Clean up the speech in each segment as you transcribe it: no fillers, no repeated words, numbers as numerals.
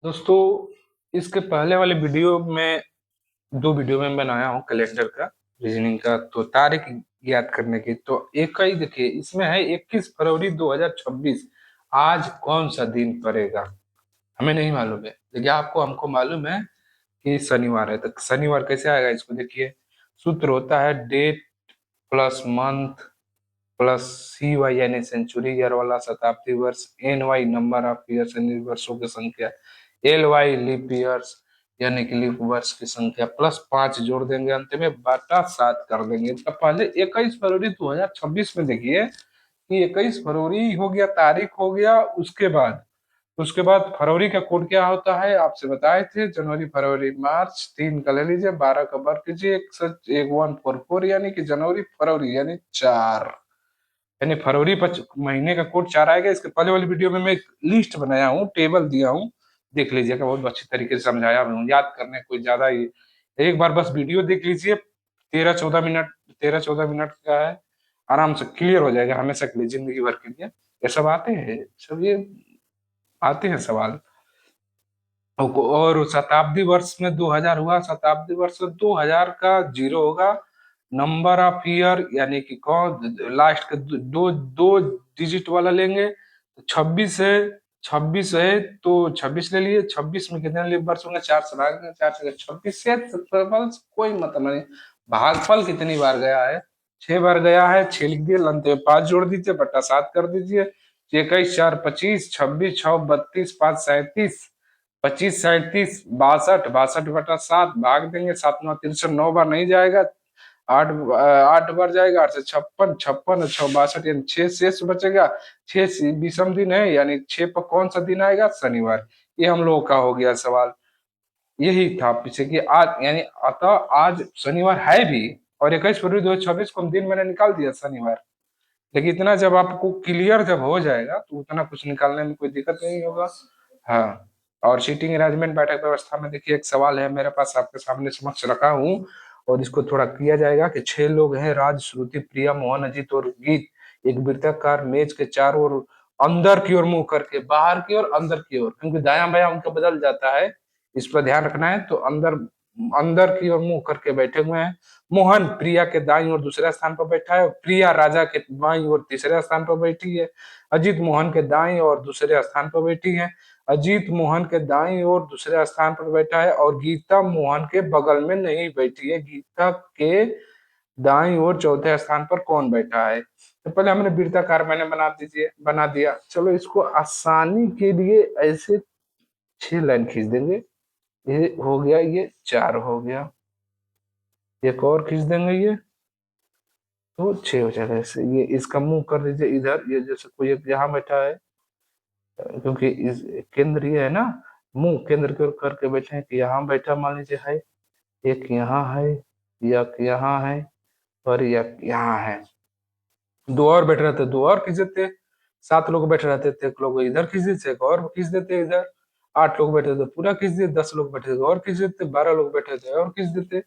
दोस्तों, इसके पहले वाले वीडियो में दो वीडियो में बनाया हूँ कैलेंडर का, रीजनिंग का, तो तारीख याद करने की। तो एक का ही देखिए, इसमें है 21 फरवरी 2026। आज कौन सा दिन पड़ेगा हमें नहीं मालूम है, लेकिन आपको हमको मालूम है कि शनिवार है। तो शनिवार कैसे आएगा इसको देखिए। सूत्र होता है date plus month plus C Y यानी सेंचुरी ईयर वाला शताब्दी वर्ष, N Y number of years यानी वर्षों की संख्या, एल वाई लीप ईयर्स यानी कि लीप वर्ष की संख्या, प्लस 5 जोड़ देंगे अंत में, बटा 7 कर देंगे। तो पहले 21 फरवरी 2026 में देखिए कि 21 फरवरी हो गया, तारीख हो गया। उसके बाद फरवरी का कोड क्या होता है आपसे बताए थे। जनवरी फरवरी मार्च, 3 का ले लीजिए, 12 का वर्ग कीजिए, 144 यानी कि जनवरी फरवरी यानी 4, यानी फरवरी महीने का कोड 4 आएगा। इसके पहले वाली वीडियो में मैं एक लिस्ट बनाया हूँ, टेबल दिया हूँ, देख लीजिएगा। बहुत अच्छी तरीके से समझाया हूँ, याद करने कोई ज्यादा ही, एक बार बस वीडियो देख लीजिए। 13-14 मिनट, 13-14 मिनट का है, आराम से क्लियर हो जाएगा हमेशा के लिए, जिंदगी भर के लिए। ये सब आते हैं, सब ये आते हैं सवाल। और शताब्दी वर्ष में 2000 हुआ, शताब्दी वर्ष में 2000 का जीरो होगा। नंबर ऑफ ईयर यानी कि कौन लास्ट के दो दो डिजिट वाला लेंगे तो 26 है। 26 है तो 26 ले लिए। 26 में कितने लिए वर्ष होंगे, 4 से भाग देंगे, 4 से 26 से क्षेत्रफल से कोई मतलब नहीं। भागफल कितनी बार गया है, 6 बार गया है। 6 लिख दिए, अंत में 5 जोड़ दीजिए, बटा 7 कर दीजिए। 21 4 25, 26 6 32, 5 37, 25 37 62, 62/7 भाग देंगे। 7 9 63, 9 बार नहीं जाएगा। 8 बार जाएगा, 8 से 56, 56 और 6 62 यानी 6 शेष बचेगा। 6 विषम दिन है, यानी 6 पर कौन सा दिन आएगा, शनिवार। ये हम लोगों का हो गया सवाल। यही था पीछे कि आज यानी अतः आज शनिवार है भी, और 21 फरवरी 2026 को हम दिन मैंने निकाल दिया शनिवार। लेकिन इतना जब आपको क्लियर जब हो जाएगा तो उतना कुछ निकालने में कोई दिक्कत नहीं होगा। हाँ, और सीटिंग अरेंजमेंट बैठक व्यवस्था में देखिए एक सवाल है मेरे पास, आपके सामने समक्ष रखा हूँ, और इसको थोड़ा किया जाएगा कि 6 लोग हैं, राज, श्रुति, प्रिया, मोहन, अजीत और गीत, एक वृत्ताकार मेज के चारों ओर अंदर की ओर मुंह करके, बाहर की ओर अंदर की ओर, क्योंकि दायां बायां उनका बदल जाता है, इस पर ध्यान रखना है। तो अंदर अंदर की ओर मुंह करके बैठे हुए हैं। मोहन प्रिया के दाईं ओर दूसरे स्थान पर बैठा है, प्रिया राजा के बाईं ओर तीसरे स्थान पर बैठी है। अजीत मोहन के दाईं ओर दूसरे स्थान पर बैठी है। अजीत मोहन के दाईं ओर दूसरे स्थान पर बैठा है, और गीता मोहन के बगल में नहीं बैठी है। गीता के दाईं ओर चौथे स्थान पर कौन बैठा है। तो पहले हमने वृत्ताकार मैंने बना दिया। चलो इसको आसानी के लिए ऐसे 6 लाइन खींच देंगे। ये हो गया, ये 4 हो गया। एक और खींच देंगे, ये तो 6 हो जाएगा। ऐसे ये इसका मुंह कर दीजिए इधर, ये जैसे कोई एक यहाँ बैठा है, क्योंकि इस केंद्र ये है ना, मुंह केंद्र की ओर करके बैठे हैं कि यहाँ बैठा मान लीजिए है, एक यहाँ है, या यहाँ है, और या यहाँ है। दो और बैठे रहते, दो और खींच देते। 7 लोग बैठे रहते थे, एक लोग इधर खींच देते, एक और खींच देते इधर। 8 लोग बैठे थे, पूरा खींच देते। 10 लोग बैठे थे और खींच देते। 12 लोग बैठे थे और खींच देते।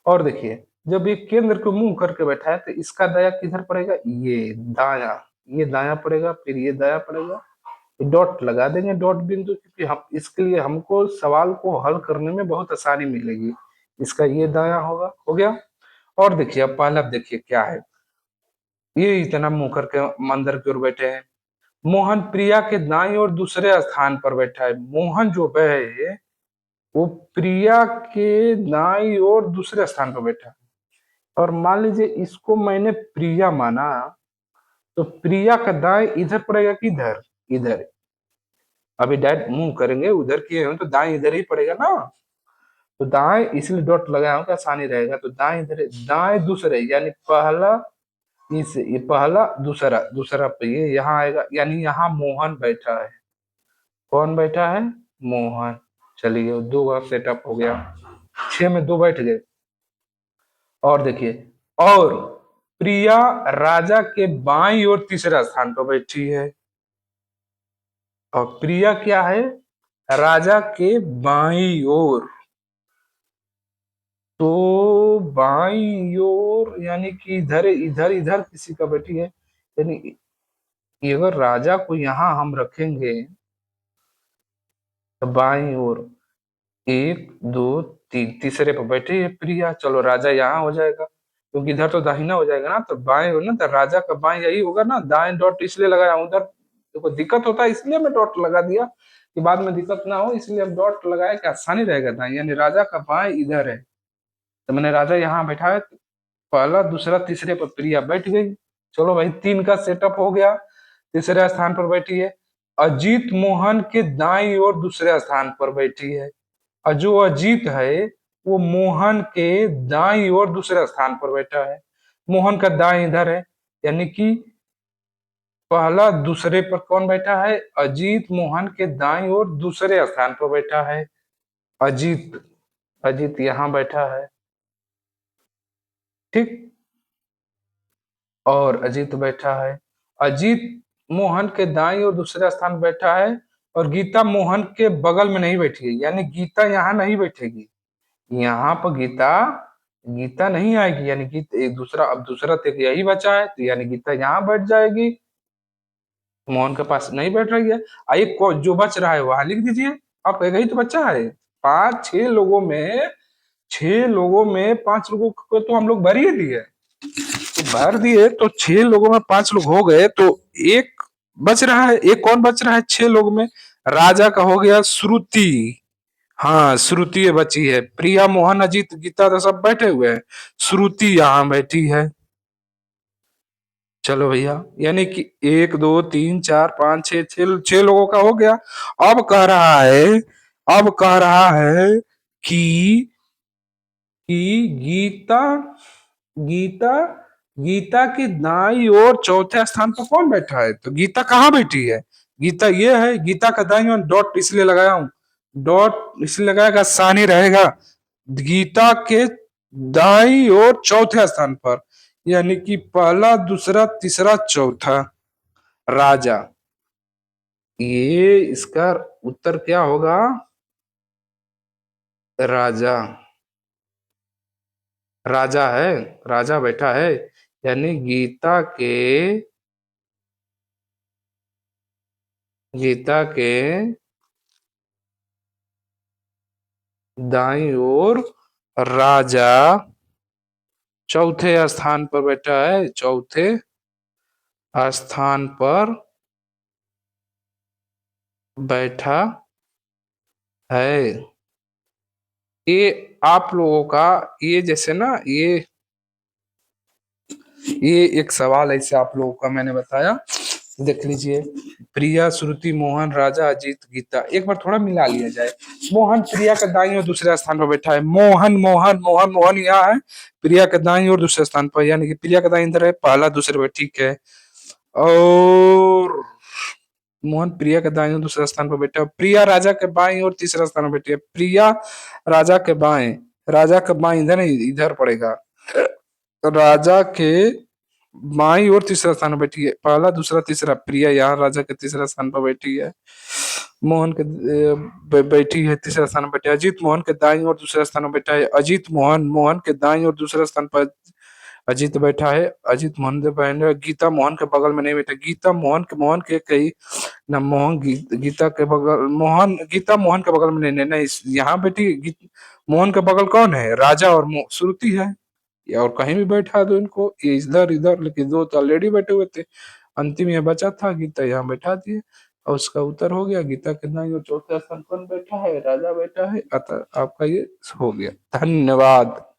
और देखिए, जब ये केंद्र को मुंह करके बैठा है तो इसका दाया किधर पड़ेगा, ये दाया, ये दाया पड़ेगा, फिर ये दाया पड़ेगा। डॉट लगा देंगे, डॉट बिंदु, क्योंकि हम इसके लिए हमको सवाल को हल करने में बहुत आसानी मिलेगी। इसका ये दाया होगा, हो गया। और देखिए अब पहला देखिए क्या है, ये इतना मुंह करके मंदिर की ओर बैठे हैं। मोहन प्रिया के दाईं ओर दूसरे स्थान पर बैठा है। मोहन जो है वो प्रिया के दाईं ओर दूसरे स्थान पर बैठा है। और मान लीजिए इसको मैंने प्रिया माना, तो प्रिया का दाएं इधर पड़ेगा कि इधर, इधर। अभी डायरेक्ट मुंह करेंगे उधर किए हैं तो दाएं इधर ही पड़ेगा ना। तो दाएं इसलिए डॉट लगाया हूं तो आसानी रहेगा। तो दाएं इधर है, दाएं दूसरे यानी पहला, इस ये पहला दूसरा, दूसरा पे ये यहाँ आएगा, यानी यहाँ मोहन बैठा है। कौन बैठा है, मोहन। चलिए दो का सेटअप हो गया, 6 में 2 बैठ गए। और देखिए, और प्रिया राजा के बाईं ओर तीसरा स्थान पर बैठी है। और प्रिया क्या है, राजा के बाईं ओर। तो बाईं ओर यानी कि इधर इधर इधर किसी का बैठी है। यानी अगर राजा को यहां हम रखेंगे तो बाईं ओर एक दो तीन, तीसरे पर बैठी है प्रिया। चलो राजा यहाँ हो जाएगा, क्योंकि इधर तो दाहिना हो जाएगा ना, तो बाएं हो ना, तो राजा का बाएं यही होगा ना। दाएं डॉट इसलिए लगाया हूं, उधर देखो दिक्कत होता है इसलिए मैं डॉट लगा दिया कि बाद में दिक्कत ना हो, इसलिए हम डॉट लगाए कि आसानी रहेगा। दाएं यानी राजा का बाएं इधर है, तो मैंने राजा यहाँ बैठाया, पहला दूसरा तीसरे पर प्रिया बैठ गई। चलो भाई, तीन का सेटअप हो गया। तीसरे स्थान पर बैठी है अजीत मोहन के दाईं ओर दूसरे स्थान पर बैठी है। और जो अजीत है वो मोहन के दाईं ओर दूसरे स्थान पर बैठा है। मोहन का दाईं इधर है, यानी कि पहला दूसरे पर कौन बैठा है? अजीत मोहन के दाईं ओर दूसरे स्थान पर बैठा है। अजीत, अजीत यहां बैठा है, ठीक। और अजीत बैठा है, अजीत मोहन के दाईं ओर दूसरे स्थान पर बैठा है। और गीता मोहन के बगल में नहीं बैठी है, यानी गीता यहाँ नहीं बैठेगी। यहाँ पर गीता, गीता नहीं आएगी, यानी कि एक दूसरा, अब दूसरा तक यही बचा है, तो यानी गीता यहाँ बैठ जाएगी, मोहन के पास नहीं बैठ रही है। आइए जो बच रहा है वहां लिख दीजिए। आप एक ही तो बच्चा है, पांच छह लोगों में, छह लोगों में पांच लोगों को तो हम लोग भर ही दिए, तो भर दिए तो छह लोगों में पांच लोग हो गए, तो एक बच रहा है। एक कौन बच रहा है छह लोगों में? राजा का हो गया श्रुति। हाँ, श्रुति बची है। प्रिया मोहन अजीत गीता तो सब बैठे हुए हैं, श्रुति यहाँ बैठी है। चलो भैया, यानी कि एक दो तीन चार पांच छह, छह लोगों का हो गया। अब कह रहा है, अब कह रहा है कि गीता, गीता गीता की दाई और चौथे स्थान पर कौन बैठा है? तो गीता कहाँ बैठी है? गीता ये है, गीता का दाई और डॉट इसलिए लगाया हूं, डॉट इसलिए लगाएगा आसानी रहेगा। गीता के दाई और चौथे स्थान पर, यानी कि पहला दूसरा तीसरा चौथा, राजा। ये इसका उत्तर क्या होगा? राजा, राजा है, राजा बैठा है, यानी गीता के दाईं ओर राजा चौथे स्थान पर बैठा है, चौथे स्थान पर बैठा है। ये आप लोगों का, ये जैसे ना, ये एक सवाल ऐसे आप लोगों का मैंने बताया, देख लीजिए। प्रिया श्रुति मोहन राजा अजीत गीता, एक बार थोड़ा मिला लिया जाए। मोहन प्रिया का दाईं और दूसरे स्थान पर बैठा है, मोहन मोहन मोहन मोहन यहाँ है, प्रिया के दाईं और दूसरे स्थान पर, यानी कि प्रिया का दाईं इधर है, पहला दूसरे पर, ठीक है। और मोहन प्रिया के दाईं और दूसरे स्थान पर बैठा है। प्रिया राजा के बाईं और तीसरा स्थान पर बैठी है। प्रिया राजा के बाएं, राजा के बाएं इधर नहीं, इधर पड़ेगा। राजा के बाईं और तीसरा स्थान पर बैठी है, पहला दूसरा तीसरा, प्रिया यहाँ राजा के तीसरा स्थान पर बैठी है। मोहन के बैठी है तीसरा स्थान पर बैठे। अजीत मोहन के दाईं और दूसरा स्थान पर बैठा है। अजीत मोहन, मोहन के दाईं और दूसरा स्थान पर अजीत बैठा है। अजीत मोहन के बहन गीता मोहन के बगल में नहीं बैठा। गीता मोहन के कई ना, मोहन गीता के बगल, मोहन गीता मोहन के बगल में नहीं, नहीं यहाँ बैठी। मोहन के बगल कौन है? राजा और श्रुति है। या और कहीं भी बैठा दो इनको, ये इधर इधर, लेकिन दो तो ऑलरेडी बैठे हुए थे, अंतिम ये बचा था, गीता यहाँ बैठा दिए और उसका उत्तर हो गया। गीता के दाईं और चौथे स्थान कौन बैठा है? राजा बैठा है। अतः आपका ये हो गया। धन्यवाद।